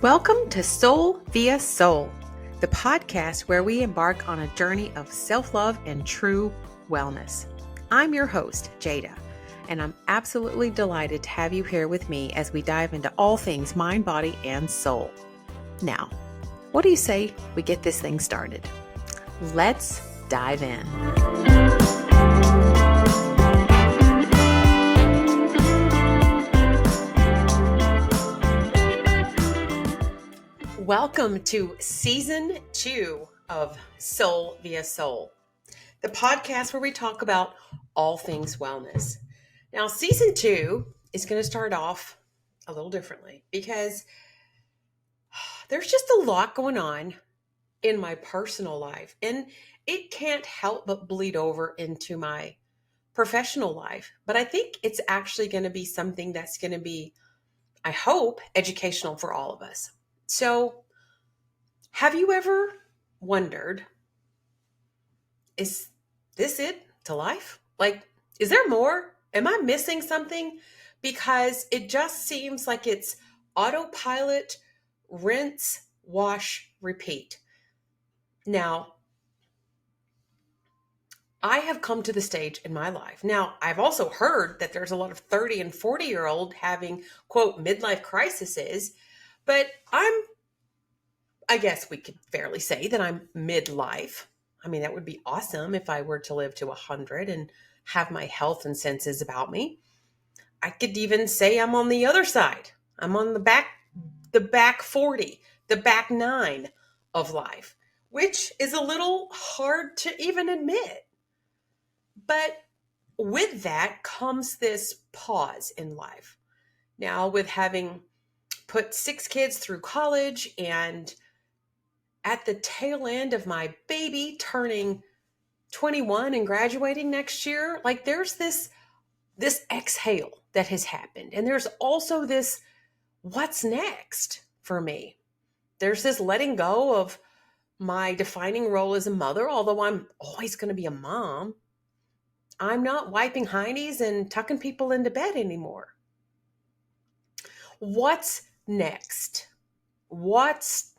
Welcome to Soul via Soul, the podcast where we embark on a journey of self-love and true wellness. I'm your host, Jada, and I'm absolutely delighted to have you here with me as we dive into all things mind, body, and soul. Now, what do you say we get this thing started? Let's dive in. Welcome to Season 2 of Soul via Soul, the podcast where we talk about all things wellness. Now, Season 2 is going to start off a little differently because there's just a lot going on in my personal life, and it can't help but bleed over into my professional life. But I think it's actually going to be something that's going to be, I hope, educational for all of us. So, have you ever wondered, is this it to life? Like, is there more? Am I missing something? Because it just seems like it's autopilot, rinse, wash, repeat. Now, I have come to the stage in my life. Now, I've also heard that there's a lot of 30 and 40-year-old having, quote, midlife crises, but I guess we could fairly say that I'm midlife. I mean, that would be awesome if I were to live to 100 and have my health and senses about me. I could even say I'm on the other side. I'm on the back 40, the back 9 of life, which is a little hard to even admit. But with that comes this pause in life. Now, with having put 6 kids through college and at the tail end of my baby turning 21 and graduating next year, like there's this exhale that has happened. And there's also this, what's next for me? There's this letting go of my defining role as a mother, although I'm always going to be a mom. I'm not wiping hindies and tucking people into bed anymore. What's next? What's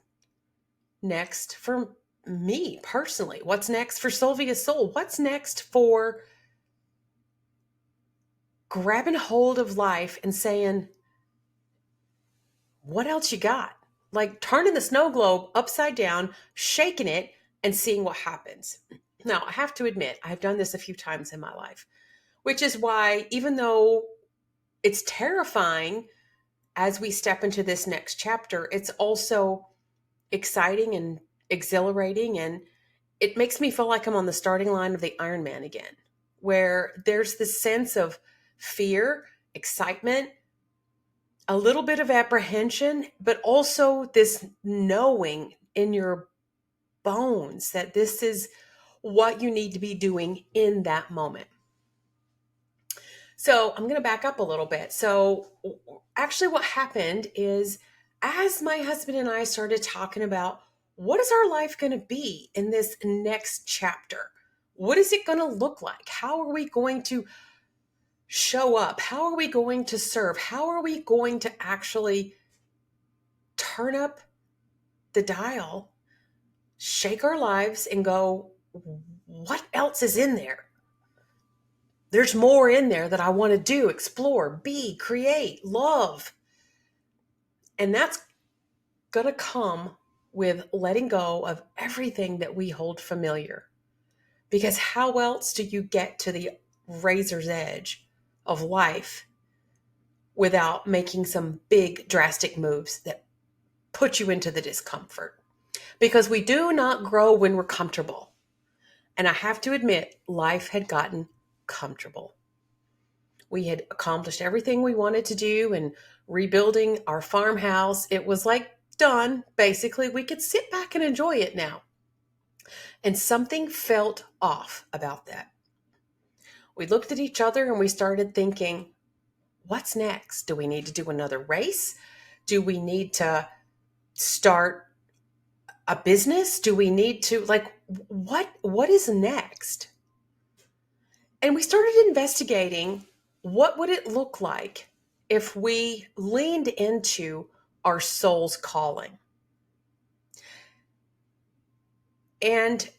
next for me personally? What's next for Sylvia's Soul? What's next for grabbing hold of life and saying, what else you got? Like turning the snow globe upside down, shaking it, and seeing what happens. Now, I have to admit, I've done this a few times in my life, which is why, even though it's terrifying as we step into this next chapter, it's also exciting and exhilarating, and it makes me feel like I'm on the starting line of the Ironman again, where there's this sense of fear, excitement, a little bit of apprehension, but also this knowing in your bones that this is what you need to be doing in that moment. So I'm going to back up a little bit. So actually what happened is, as my husband and I started talking about what is our life going to be in this next chapter? What is it going to look like? How are we going to show up? How are we going to serve? How are we going to actually turn up the dial, shake our lives, and go, what else is in there? There's more in there that I want to do, explore, be, create, love. And that's going to come with letting go of everything that we hold familiar. Because how else do you get to the razor's edge of life without making some big drastic moves that put you into the discomfort? Because we do not grow when we're comfortable. And I have to admit, life had gotten comfortable. We had accomplished everything we wanted to do, and rebuilding our farmhouse, it was like done. Basically, we could sit back and enjoy it now. And something felt off about that. We looked at each other and we started thinking, what's next? Do we need to do another race? Do we need to start a business? Do we need to, what is next? And we started investigating What would it look like if we leaned into our soul's calling? And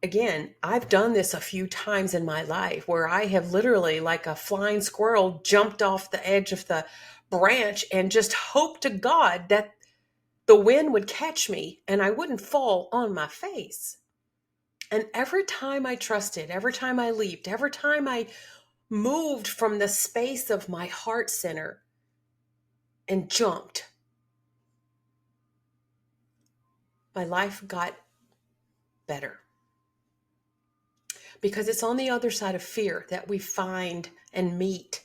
again, I've done this a few times in my life where I have literally, like a flying squirrel, jumped off the edge of the branch and just hoped to God that the wind would catch me and I wouldn't fall on my face. And every time I trusted, every time I leaped, every time I moved from the space of my heart center and jumped, my life got better. Because it's on the other side of fear that we find and meet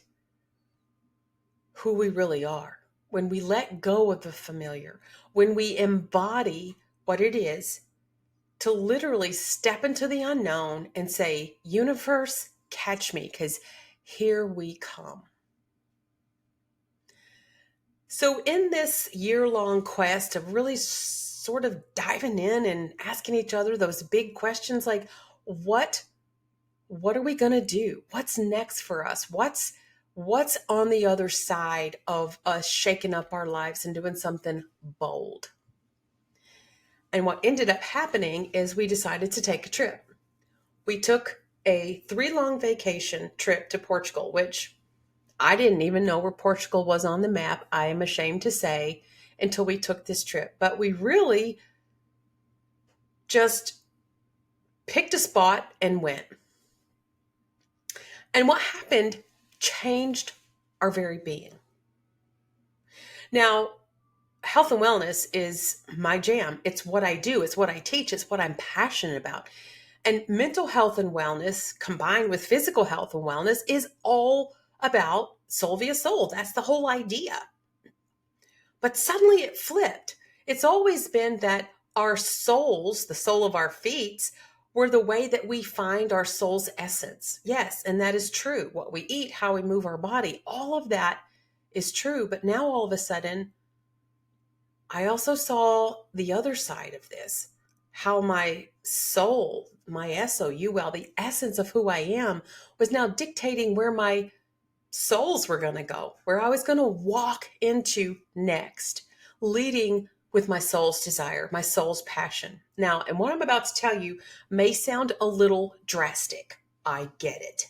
who we really are. When we let go of the familiar, when we embody what it is to literally step into the unknown and say, universe, catch me, because here we come. So in this year-long quest of really sort of diving in and asking each other those big questions like, what are we going to do? What's next for us? What's on the other side of us shaking up our lives and doing something bold? And what ended up happening is we decided to take a trip. We took a 3 long vacation trip to Portugal, which I didn't even know where Portugal was on the map, I am ashamed to say, until we took this trip. But we really just picked a spot and went. And what happened changed our very being. Now, health and wellness is my jam. It's what I do. It's what I teach. It's what I'm passionate about. And mental health and wellness combined with physical health and wellness is all about soul via soul. That's the whole idea. But suddenly it flipped. It's always been that our souls, the sole of our feet, were the way that we find our soul's essence. Yes, and that is true. What we eat, how we move our body, all of that is true. But now all of a sudden, I also saw the other side of this, how my soul, my SOUL, the essence of who I am, was now dictating where my souls were going to go, where I was going to walk into next, leading with my soul's desire, my soul's passion. Now, and what I'm about to tell you may sound a little drastic. I get it.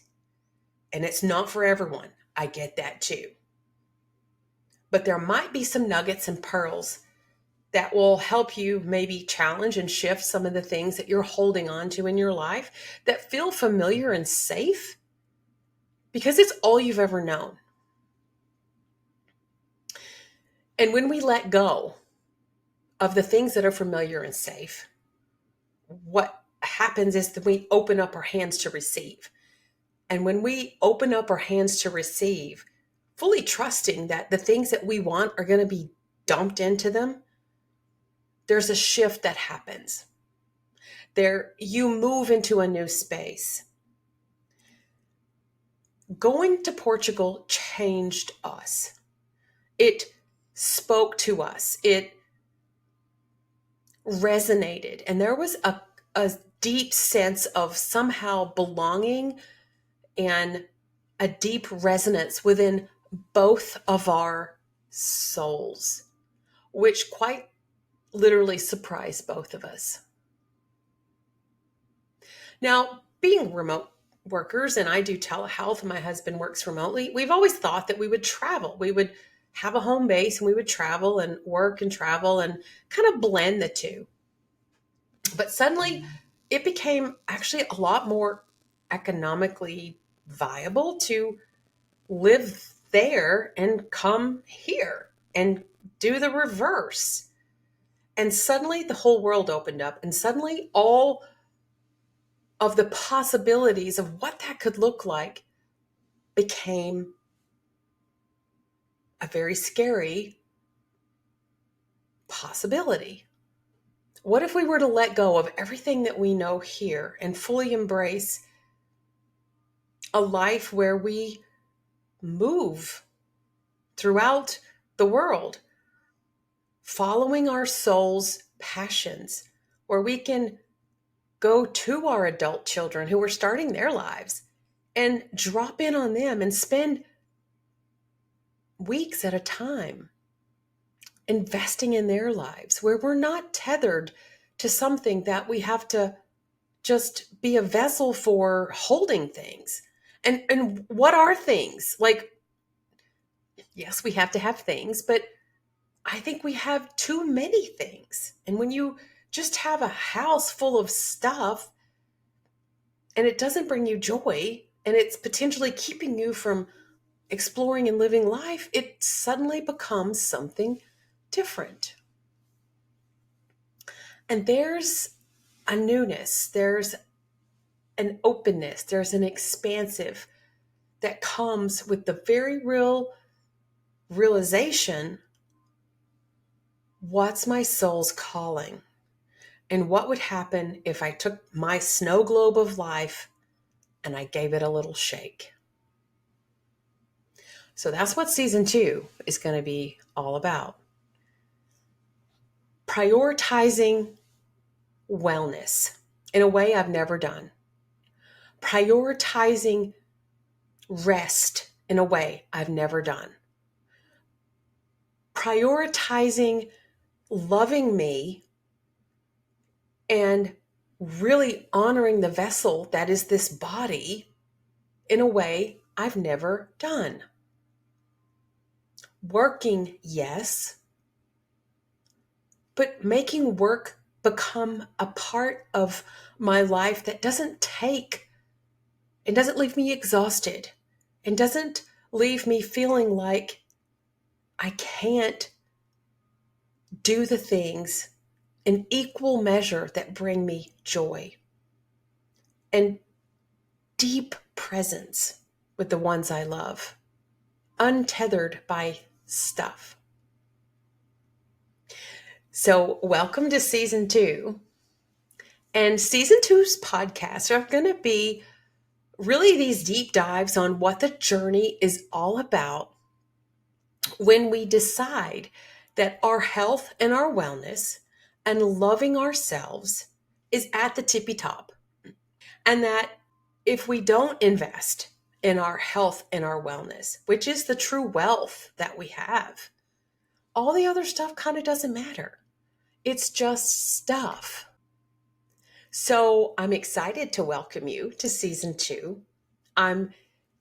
And it's not for everyone. I get that too. But there might be some nuggets and pearls that will help you maybe challenge and shift some of the things that you're holding on to in your life that feel familiar and safe because it's all you've ever known. And when we let go of the things that are familiar and safe, what happens is that we open up our hands to receive. And when we open up our hands to receive, fully trusting that the things that we want are going to be dumped into them, there's a shift that happens. There, you move into a new space. Going to Portugal changed us. It spoke to us. It resonated. And there was a deep sense of somehow belonging and a deep resonance within both of our souls, which quite literally surprised both of us. Now, being remote workers, and I do telehealth, and my husband works remotely, we've always thought that we would travel. We would have a home base and we would travel and work and travel and kind of blend the two. But suddenly it became actually a lot more economically viable to live there and come here and do the reverse. And suddenly the whole world opened up, and suddenly all of the possibilities of what that could look like became a very scary possibility. What if we were to let go of everything that we know here and fully embrace a life where we move throughout the world, following our soul's passions, where we can go to our adult children who are starting their lives and drop in on them and spend weeks at a time, investing in their lives, where we're not tethered to something that we have to just be a vessel for holding things. And what are things? Like, yes, we have to have things, but I think we have too many things. And when you just have a house full of stuff and it doesn't bring you joy and it's potentially keeping you from exploring and living life, it suddenly becomes something different. And there's a newness, there's an openness, there's an expansive that comes with the very real realization, what's my soul's calling? And what would happen if I took my snow globe of life and I gave it a little shake? So that's what season 2 is going to be all about. Prioritizing wellness in a way I've never done. Prioritizing rest in a way I've never done. Prioritizing loving me and really honoring the vessel that is this body in a way I've never done. Working, yes, but making work become a part of my life that doesn't leave me exhausted and doesn't leave me feeling like I can't do the things in equal measure that bring me joy and deep presence with the ones I love, untethered by stuff. So welcome to season 2. And season 2's podcasts are going to be really these deep dives on what the journey is all about when we decide that our health and our wellness and loving ourselves is at the tippy top. And that if we don't invest in our health and our wellness, which is the true wealth that we have, all the other stuff kind of doesn't matter. It's just stuff. So I'm excited to welcome you to season 2. I'm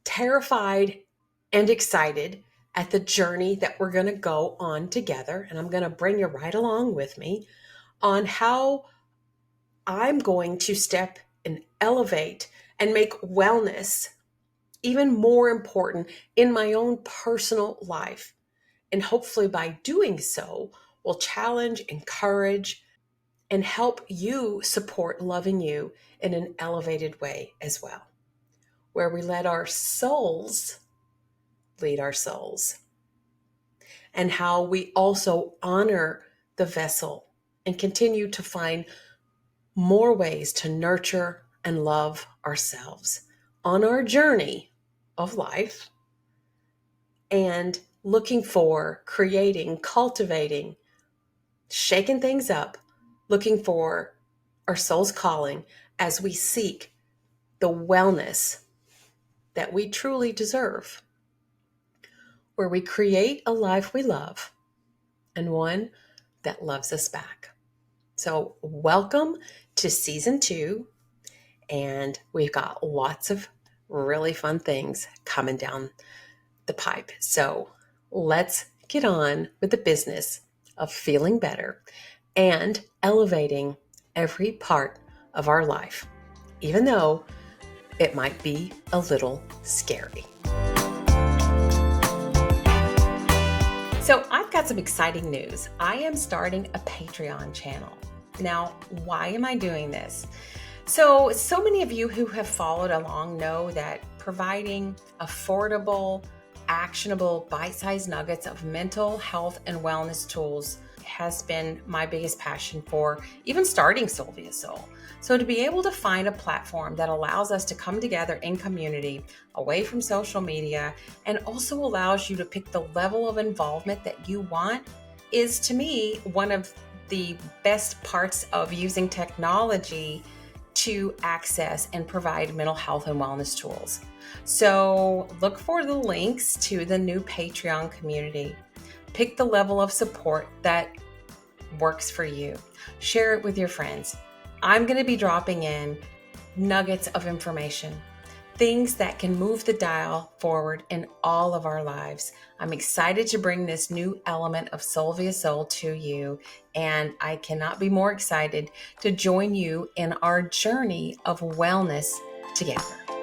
terrified and excited at the journey that we're going to go on together. And I'm going to bring you right along with me on how I'm going to step and elevate and make wellness even more important in my own personal life. And hopefully by doing so, will challenge, encourage, and help you support loving you in an elevated way as well, where we let our souls lead our souls, and how we also honor the vessel and continue to find more ways to nurture and love ourselves on our journey of life and looking for, creating, cultivating, shaking things up, looking for our soul's calling as we seek the wellness that we truly deserve, where we create a life we love and one that loves us back. So welcome to season 2, and we've got lots of really fun things coming down the pipe. So let's get on with the business of feeling better and elevating every part of our life, even though it might be a little scary. So I've got some exciting news. I am starting a Patreon channel. Now, why am I doing this? So many of you who have followed along know that providing affordable, actionable, bite-sized nuggets of mental health and wellness tools has been my biggest passion for even starting Soul via Soul. So to be able to find a platform that allows us to come together in community, away from social media, and also allows you to pick the level of involvement that you want is, to me, one of the best parts of using technology to access and provide mental health and wellness tools. So look for the links to the new Patreon community. Pick the level of support that works for you. Share it with your friends. I'm going to be dropping in nuggets of information, things that can move the dial forward in all of our lives. I'm excited to bring this new element of Soul via Soul to you, and I cannot be more excited to join you in our journey of wellness together.